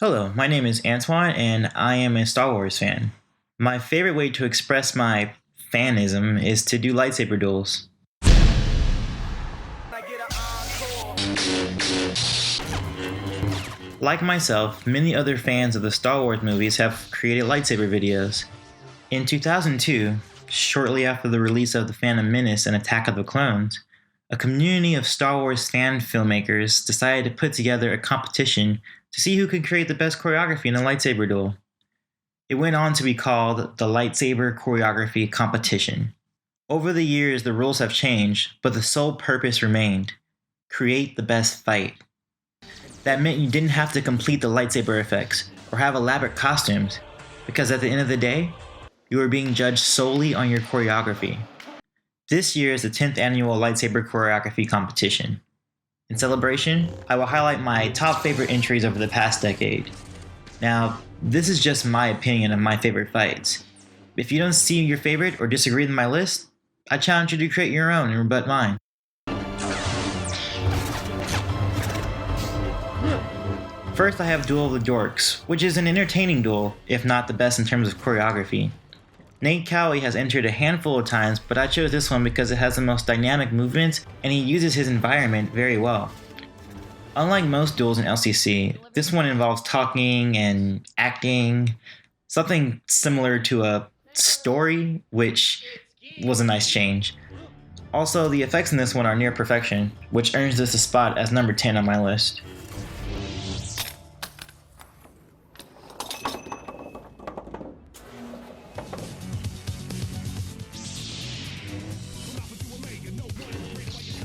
Hello, my name is Antoine, and I am a Star Wars fan. My favorite way to express my fanism is to do lightsaber duels. Like myself, many other fans of the Star Wars movies have created lightsaber videos. In 2002, shortly after the release of The Phantom Menace and Attack of the Clones, a community of Star Wars fan filmmakers decided to put together a competition to see who could create the best choreography in a lightsaber duel. It went on to be called the Lightsaber Choreography Competition. Over the years, the rules have changed, but the sole purpose remained: create the best fight. That meant you didn't have to complete the lightsaber effects or have elaborate costumes, because at the end of the day, you were being judged solely on your choreography. This year is the 10th annual Lightsaber Choreography Competition. In celebration, I will highlight my top favorite entries over the past decade. Now, this is just my opinion of my favorite fights. If you don't see your favorite or disagree with my list, I challenge you to create your own and rebut mine. First, I have Duel of the Dorks, which is an entertaining duel, if not the best in terms of choreography. Nate Cowie has entered a handful of times, but I chose this one because it has the most dynamic movements and he uses his environment very well. Unlike most duels in LCC, this one involves talking and acting, something similar to a story, which was a nice change. Also, the effects in this one are near perfection, which earns this a spot as number 10 on my list.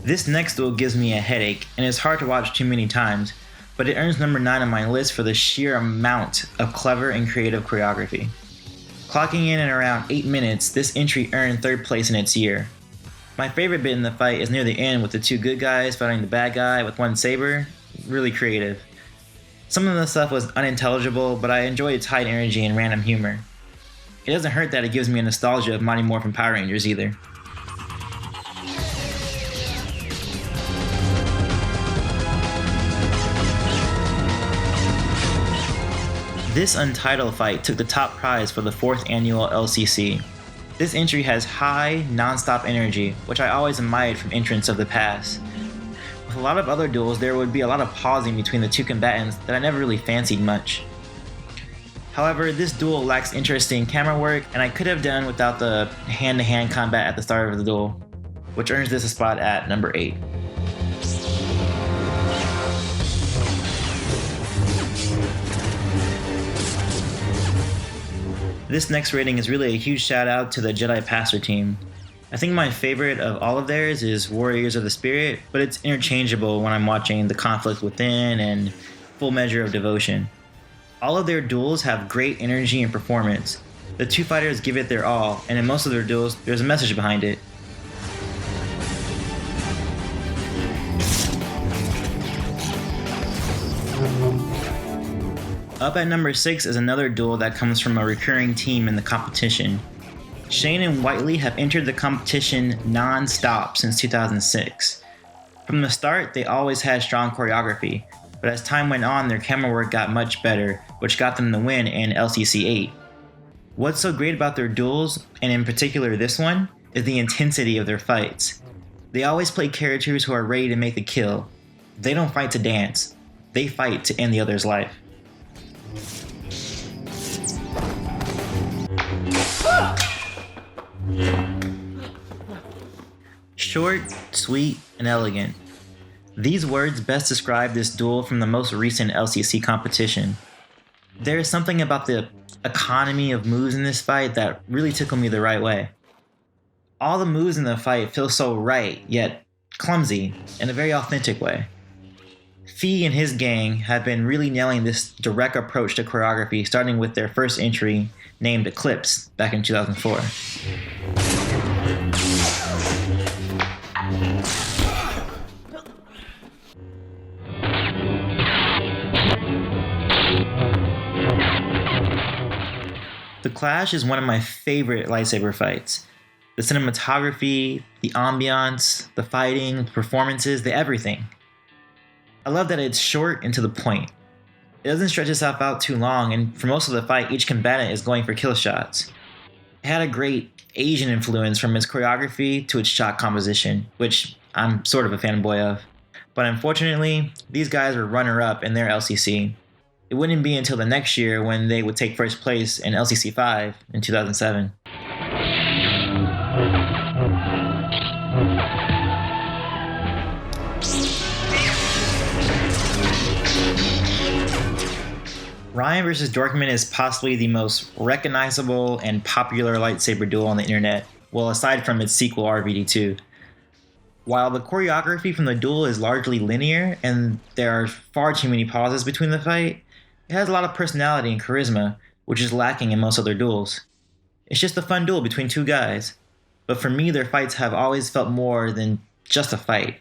This next duel gives me a headache, and it's hard to watch too many times, but it earns number 9 on my list for the sheer amount of clever and creative choreography. Clocking in at around 8 minutes, this entry earned 3rd place in its year. My favorite bit in the fight is near the end with the two good guys fighting the bad guy with one saber. Really creative. Some of the stuff was unintelligible, but I enjoyed its high energy and random humor. It doesn't hurt that it gives me a nostalgia of Mighty Morphin Power Rangers either. This Untitled fight took the top prize for the 4th annual LCC. This entry has high, non-stop energy, which I always admired from entrants of the past. With a lot of other duels, there would be a lot of pausing between the two combatants that I never really fancied much. However, this duel lacks interesting camera work, and I could have done without the hand-to-hand combat at the start of the duel, which earns this a spot at number 8. This next rating is really a huge shout out to the Jedi Passer team. I think my favorite of all of theirs is Warriors of the Spirit, but it's interchangeable when I'm watching The Conflict Within and Full Measure of Devotion. All of their duels have great energy and performance. The two fighters give it their all, and in most of their duels, there's a message behind it. Up at number 6 is another duel that comes from a recurring team in the competition. Shane and Whiteley have entered the competition non-stop since 2006. From the start, they always had strong choreography, but as time went on, their camera work got much better, which got them the win in LCC 8. What's so great about their duels, and in particular this one, is the intensity of their fights. They always play characters who are ready to make the kill. They don't fight to dance, they fight to end the other's life. Short, sweet, and elegant. These words best describe this duel from the most recent LCC competition. There is something about the economy of moves in this fight that really tickled me the right way. All the moves in the fight feel so right, yet clumsy, in a very authentic way. Fee and his gang have been really nailing this direct approach to choreography, starting with their first entry named Eclipse back in 2004. The Clash is one of my favorite lightsaber fights. The cinematography, the ambiance, the fighting, the performances, the everything. I love that it's short and to the point. It doesn't stretch itself out too long, and for most of the fight, each combatant is going for kill shots. It had a great Asian influence from its choreography to its shot composition, which I'm sort of a fanboy of. But unfortunately, these guys were runner-up in their LCC. It wouldn't be until the next year when they would take first place in LCC 5 in 2007. Ryann vs. Darkman is possibly the most recognizable and popular lightsaber duel on the internet, well, aside from its sequel RVD2. While the choreography from the duel is largely linear and there are far too many pauses between the fight, it has a lot of personality and charisma, which is lacking in most other duels. It's just a fun duel between two guys, but for me their fights have always felt more than just a fight.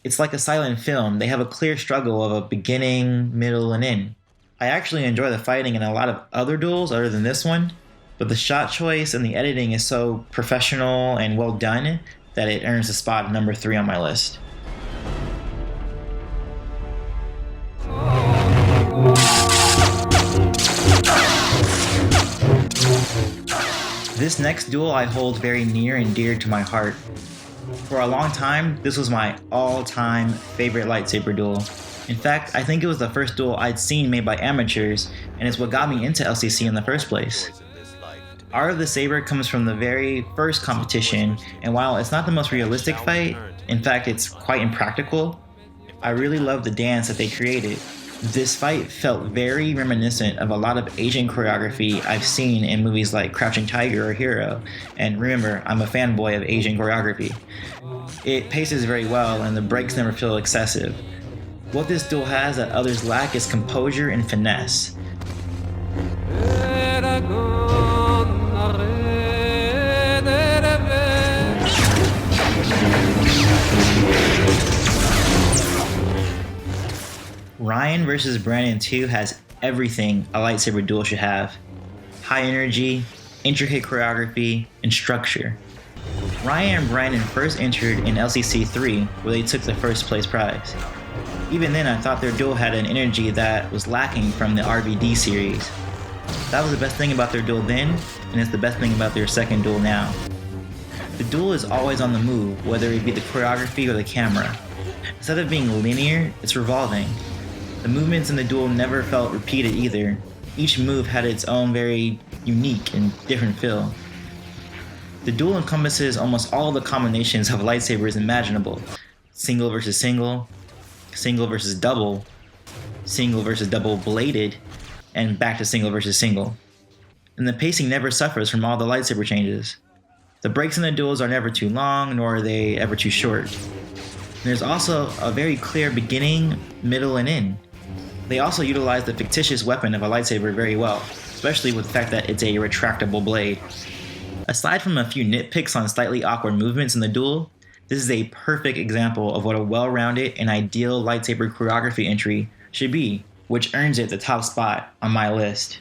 It's like a silent film. They have a clear struggle of a beginning, middle, and end. I actually enjoy the fighting in a lot of other duels other than this one, but the shot choice and the editing is so professional and well done that it earns the spot number 3 on my list. This next duel I hold very near and dear to my heart. For a long time, this was my all-time favorite lightsaber duel. In fact, I think it was the first duel I'd seen made by amateurs, and it's what got me into LCC in the first place. Art of the Saber comes from the very first competition, and while it's not the most realistic fight, in fact it's quite impractical, I really love the dance that they created. This fight felt very reminiscent of a lot of Asian choreography I've seen in movies like Crouching Tiger or Hero, and remember, I'm a fanboy of Asian choreography. It paces very well and the breaks never feel excessive. What this duel has that others lack is composure and finesse. Ryann vs. Brandon 2 has everything a lightsaber duel should have. High energy, intricate choreography, and structure. Ryann and Brandon first entered in LCC 3 where they took the first place prize. Even then I thought their duel had an energy that was lacking from the RVD series. That was the best thing about their duel then, and it's the best thing about their second duel now. The duel is always on the move, whether it be the choreography or the camera. Instead of being linear, it's revolving. The movements in the duel never felt repeated either. Each move had its own very unique and different feel. The duel encompasses almost all the combinations of lightsabers imaginable. Single versus single, single versus double bladed, and back to single versus single. And the pacing never suffers from all the lightsaber changes. The breaks in the duels are never too long, nor are they ever too short. And there's also a very clear beginning, middle, and end. They also utilize the fictitious weapon of a lightsaber very well, especially with the fact that it's a retractable blade. Aside from a few nitpicks on slightly awkward movements in the duel, this is a perfect example of what a well-rounded and ideal lightsaber choreography entry should be, which earns it the top spot on my list.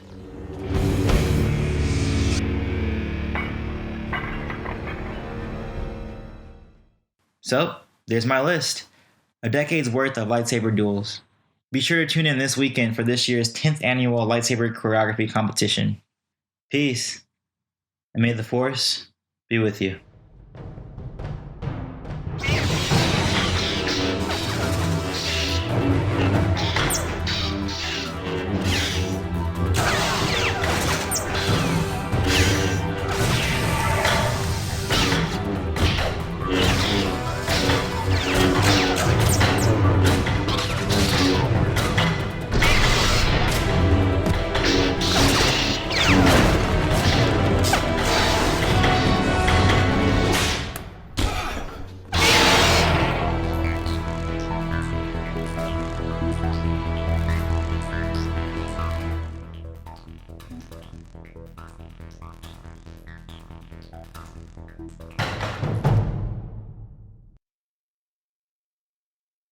So, there's my list. A decade's worth of lightsaber duels. Be sure to tune in this weekend for this year's 10th annual Lightsaber Choreography Competition. Peace, and may the Force be with you.